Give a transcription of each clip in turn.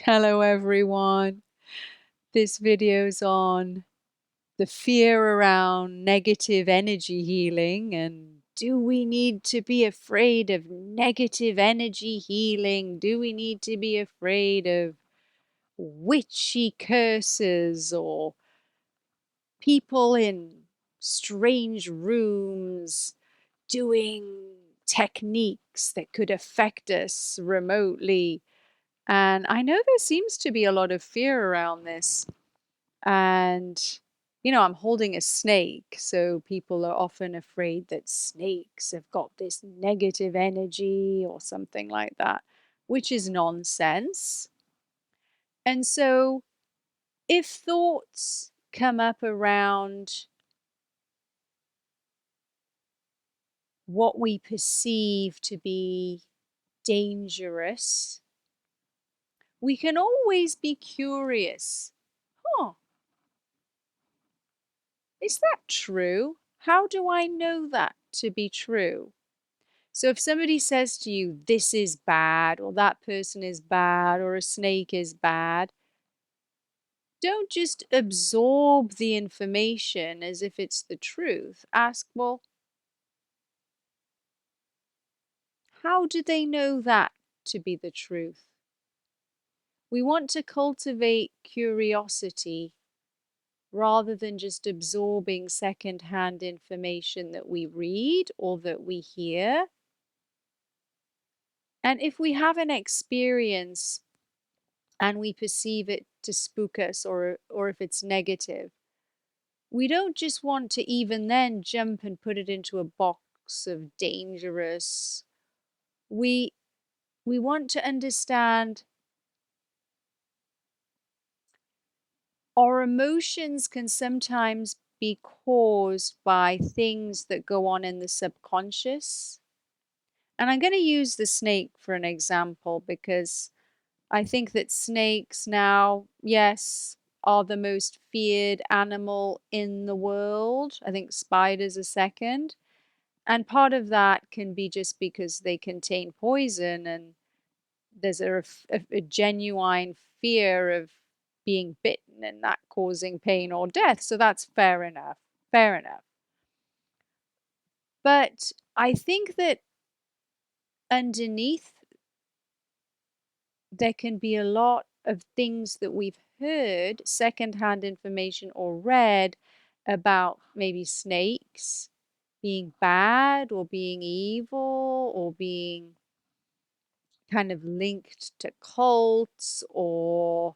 Hello everyone. This video's on the fear around negative energy healing, and do we need to be afraid of negative energy healing? Do we need to be afraid of witchy curses or people in strange rooms doing techniques that could affect us remotely? And I know there seems to be a lot of fear around this. And, I'm holding a snake, so people are often afraid that snakes have got this negative energy or something like that, which is nonsense. And so, if thoughts come up around what we perceive to be dangerous, we can always be curious. Huh, is that true? How do I know that to be true? So if somebody says to you, this is bad, or that person is bad, or a snake is bad, don't just absorb the information as if it's the truth. Ask, well, how do they know that to be the truth? We want to cultivate curiosity rather than just absorbing second-hand information that we read or that we hear. And if we have an experience and we perceive it to spook us, or if it's negative, we don't just want to even then jump and put it into a box of dangerous. We want to understand our emotions can sometimes be caused by things that go on in the subconscious. And I'm going to use the snake for an example because I think that snakes now, yes, are the most feared animal in the world. I think spiders are second. And part of that can be just because they contain poison, and there's a genuine fear of being bitten and that causing pain or death. So that's fair enough. Fair enough. But I think that underneath there can be a lot of things that we've heard, secondhand information, or read about maybe snakes being bad or being evil or being kind of linked to cults or,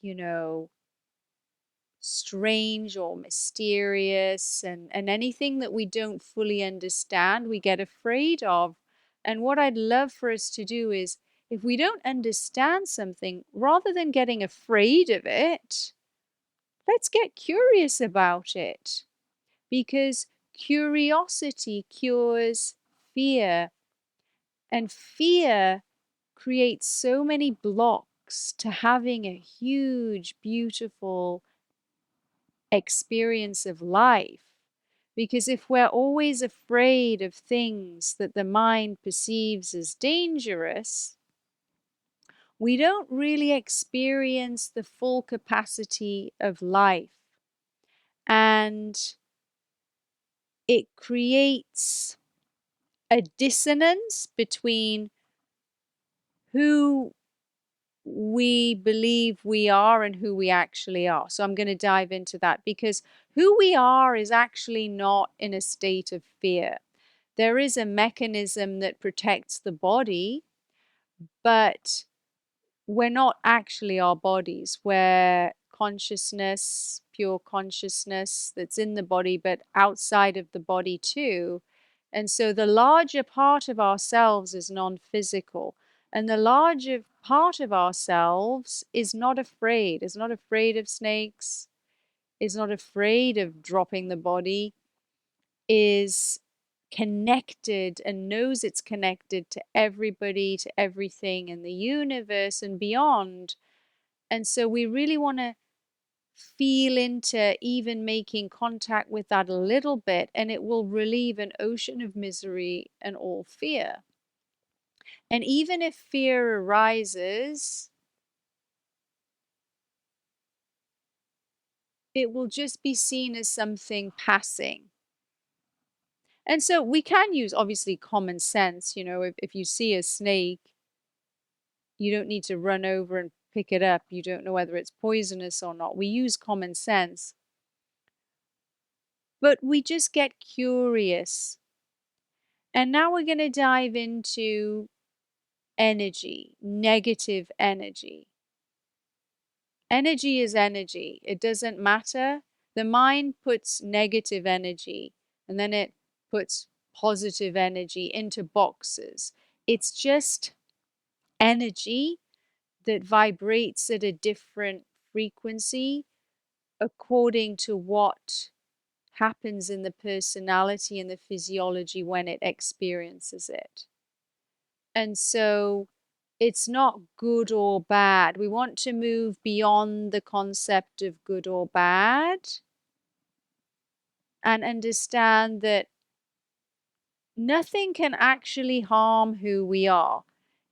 you know, strange or mysterious, and anything that we don't fully understand, we get afraid of. And what I'd love for us to do is, if we don't understand something, rather than getting afraid of it, let's get curious about it. Because curiosity cures fear, and fear creates so many blocks to having a huge, beautiful experience of life. Because if we're always afraid of things that the mind perceives as dangerous, we don't really experience the full capacity of life. And it creates a dissonance between who we believe we are and who we actually are. So I'm going to dive into that, because who we are is actually not in a state of fear. There is a mechanism that protects the body, but we're not actually our bodies. We're consciousness, pure consciousness that's in the body, but outside of the body too. And so the larger part of ourselves is non-physical. And the larger part of ourselves is not afraid of snakes, is not afraid of dropping the body, is connected and knows it's connected to everybody, to everything in the universe and beyond. And so we really want to feel into even making contact with that a little bit, and it will relieve an ocean of misery and all fear. And even if fear arises, it will just be seen as something passing. And so we can use, obviously, common sense. You know, if you see a snake, you don't need to run over and pick it up. You don't know whether it's poisonous or not. We use common sense. But we just get curious. And now we're going to dive into energy, negative energy. Energy is energy. It doesn't matter. The mind puts negative energy and then it puts positive energy into boxes. It's just energy that vibrates at a different frequency according to what happens in the personality and the physiology when it experiences it. And so it's not good or bad. We want to move beyond the concept of good or bad and understand that nothing can actually harm who we are.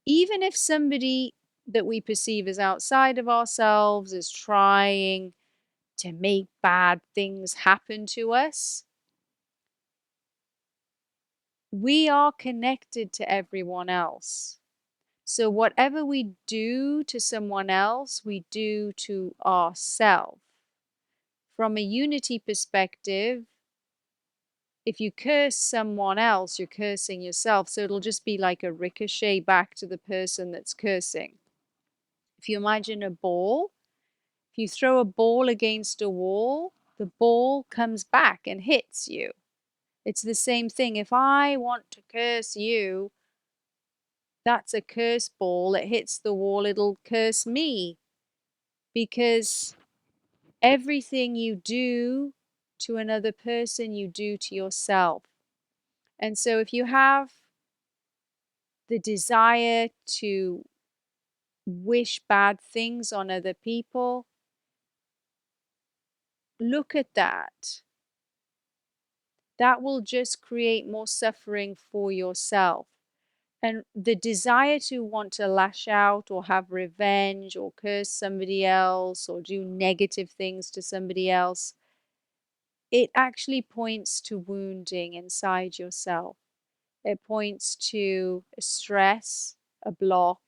Even if somebody that we perceive as outside of ourselves is trying to make bad things happen to us, we are connected to everyone else. So whatever we do to someone else, we do to ourselves. From a unity perspective, if you curse someone else, you're cursing yourself. So it'll just be like a ricochet back to the person that's cursing. If you imagine a ball, if you throw a ball against a wall, the ball comes back and hits you. It's the same thing. If I want to curse you, that's a curse ball. It hits the wall, it'll curse me. Because everything you do to another person, you do to yourself. And so if you have the desire to wish bad things on other people, look at that. That will just create more suffering for yourself. And the desire to want to lash out or have revenge or curse somebody else or do negative things to somebody else, it actually points to wounding inside yourself. It points to a stress, a block,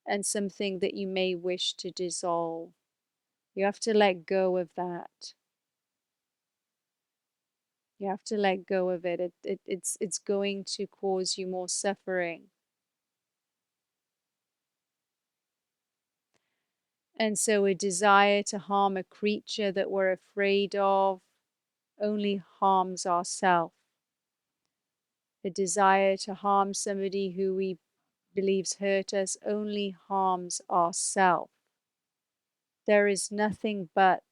and something that you may wish to dissolve. You have to let go of that. You have to let go of it. It's going to cause you more suffering. And so a desire to harm a creature that we're afraid of only harms ourselves. A desire to harm somebody who we believes hurt us only harms ourselves. There is nothing but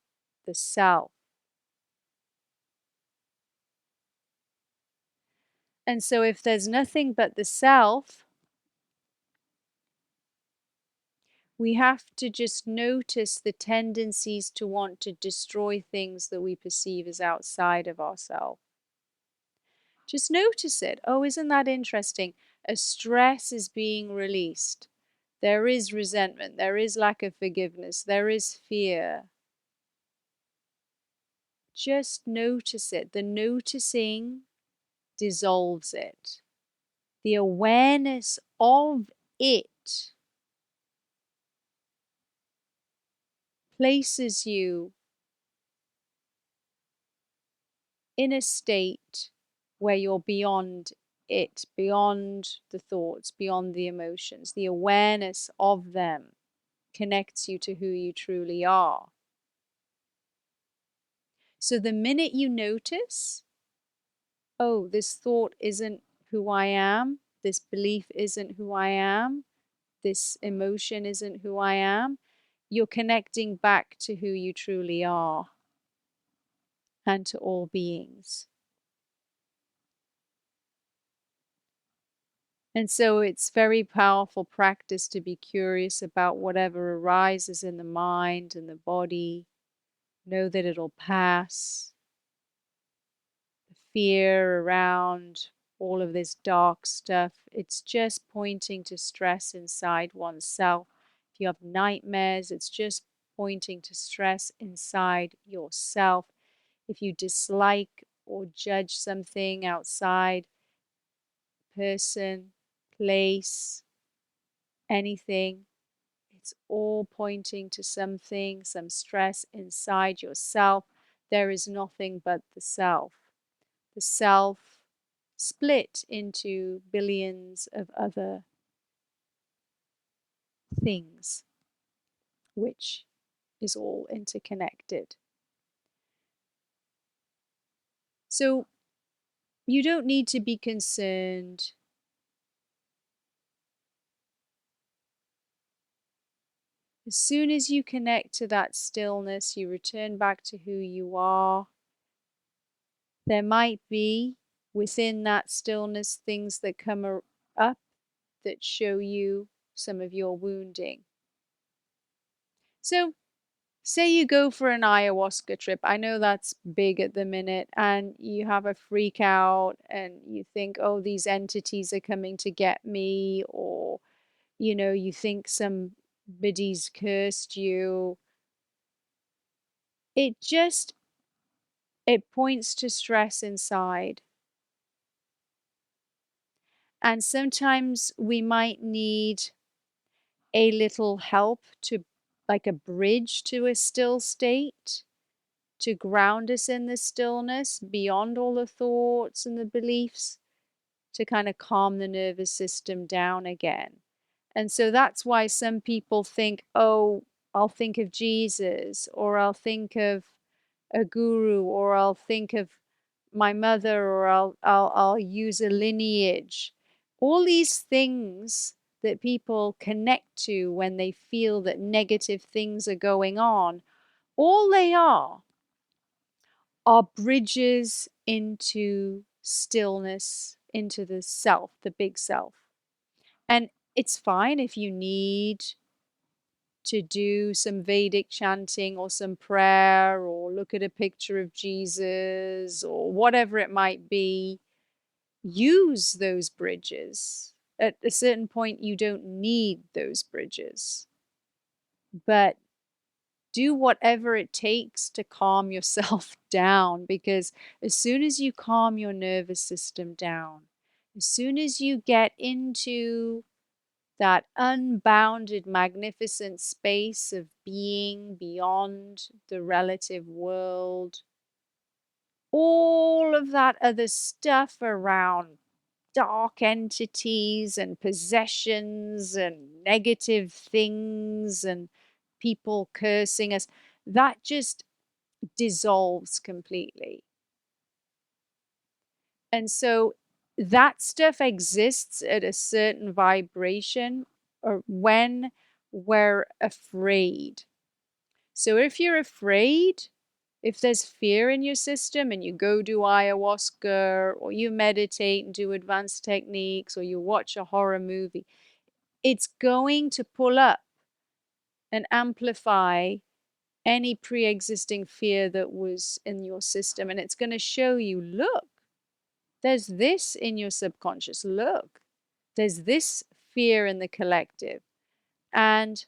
the self. And so if there's nothing but the self, we have to just notice the tendencies to want to destroy things that we perceive as outside of ourselves. Just notice it. Oh, isn't that interesting? A stress is being released. There is resentment. There is lack of forgiveness. There is fear. Just notice it. The noticing dissolves it. The awareness of it places you in a state where you're beyond it, beyond the thoughts, beyond the emotions. The awareness of them connects you to who you truly are. So the minute you notice, oh, this thought isn't who I am, this belief isn't who I am, this emotion isn't who I am, you're connecting back to who you truly are and to all beings. And so it's very powerful practice to be curious about whatever arises in the mind and the body. Know that it'll pass. The fear around all of this dark stuff, it's just pointing to stress inside oneself. If you have nightmares, it's just pointing to stress inside yourself. If you dislike or judge something outside, person, place, anything, it's all pointing to something, some stress inside yourself. There is nothing but the self. The self split into billions of other things, which is all interconnected. So you don't need to be concerned. As soon as you connect to that stillness, you return back to who you are. There might be within that stillness things that come up that show you some of your wounding. So, say you go for an ayahuasca trip. I know that's big at the minute, and you have a freak out and you think, oh, these entities are coming to get me, or, you think somebody's cursed you. It points to stress inside. And sometimes we might need a little help to, like a bridge to a still state, to ground us in the stillness beyond all the thoughts and the beliefs, to kind of calm the nervous system down again. And so that's why some people think, oh, I'll think of Jesus, or I'll think of a guru, or I'll think of my mother, or I'll use a lineage. All these things that people connect to when they feel that negative things are going on, all they are bridges into stillness, into the self, the big self. And it's fine if you need to do some Vedic chanting or some prayer or look at a picture of Jesus or whatever it might be. Use those bridges. At a certain point, you don't need those bridges, but do whatever it takes to calm yourself down, because as soon as you calm your nervous system down, as soon as you get into that unbounded, magnificent space of being beyond the relative world, all of that other stuff around dark entities and possessions and negative things and people cursing us, that just dissolves completely. And so that stuff exists at a certain vibration or when we're afraid. So if you're afraid, if there's fear in your system and you go do ayahuasca or you meditate and do advanced techniques or you watch a horror movie, it's going to pull up and amplify any pre-existing fear that was in your system. And it's going to show you, look, there's this in your subconscious. Look, there's this fear in the collective. And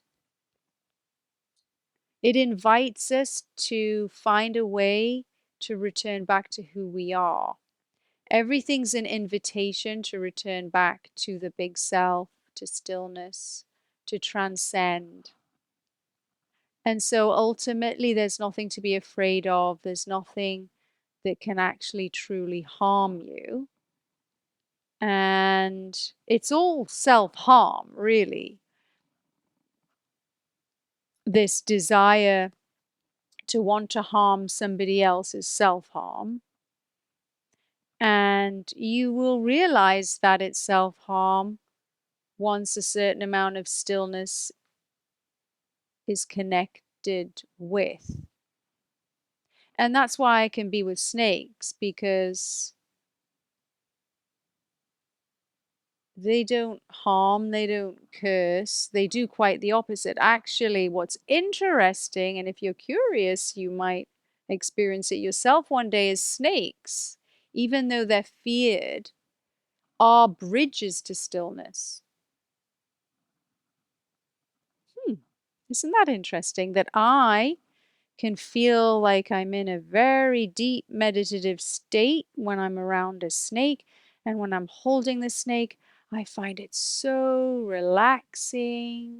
it invites us to find a way to return back to who we are. Everything's an invitation to return back to the big self, to stillness, to transcend. And so ultimately, there's nothing to be afraid of. There's nothing that can actually truly harm you. And it's all self-harm, really. This desire to want to harm somebody else is self-harm. And you will realize that it's self-harm once a certain amount of stillness is connected with. And that's why I can be with snakes, because they don't harm, they don't curse, they do quite the opposite. Actually, what's interesting, and if you're curious, you might experience it yourself one day, is snakes, even though they're feared, are bridges to stillness. Isn't that interesting that I can feel like I'm in a very deep meditative state when I'm around a snake, and when I'm holding the snake, I find it so relaxing.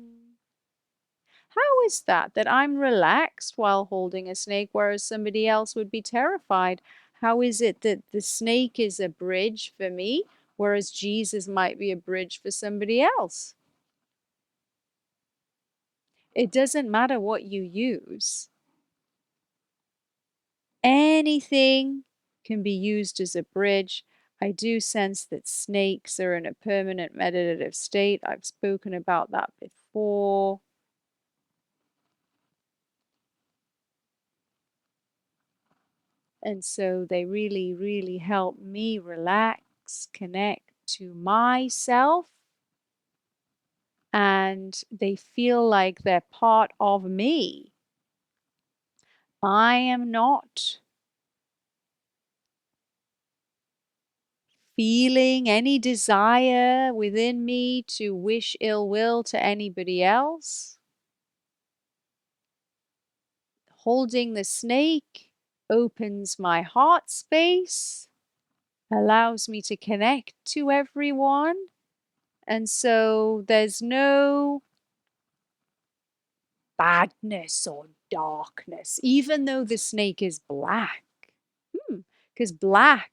How is that, that I'm relaxed while holding a snake, whereas somebody else would be terrified? How is it that the snake is a bridge for me, whereas Jesus might be a bridge for somebody else? It doesn't matter what you use. Anything can be used as a bridge. I do sense that snakes are in a permanent meditative state. I've spoken about that before. And so they really, really help me relax, connect to myself, and they feel like they're part of me. I am not feeling any desire within me to wish ill will to anybody else. Holding the snake opens my heart space, allows me to connect to everyone. And so there's no badness or darkness, even though the snake is black. Because black,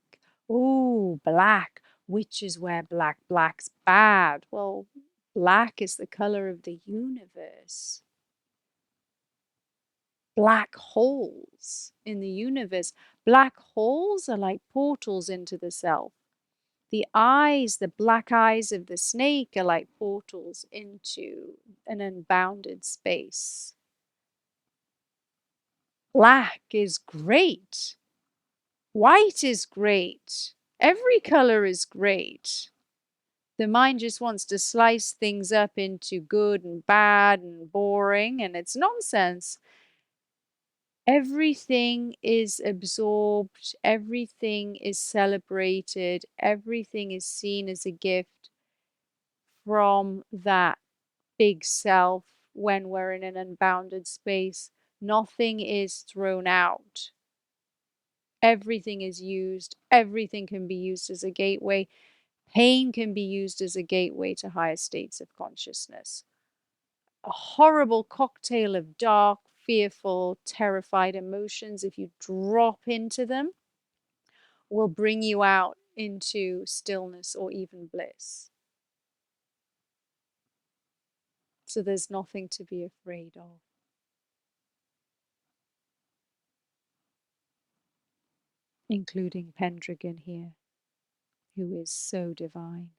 oh, black, which is where black's bad. Well, black is the color of the universe. Black holes in the universe. Black holes are like portals into the self. The eyes, the black eyes of the snake, are like portals into an unbounded space. Black is great. White is great. Every color is great. The mind just wants to slice things up into good and bad and boring, and it's nonsense. Everything is absorbed, everything is celebrated, everything is seen as a gift from that big self when we're in an unbounded space. Nothing is thrown out. Everything is used. Everything can be used as a gateway. Pain can be used as a gateway to higher states of consciousness. A horrible cocktail of dark, fearful, terrified emotions, if you drop into them, will bring you out into stillness or even bliss. So there's nothing to be afraid of, including Pendragon here, who is so divine.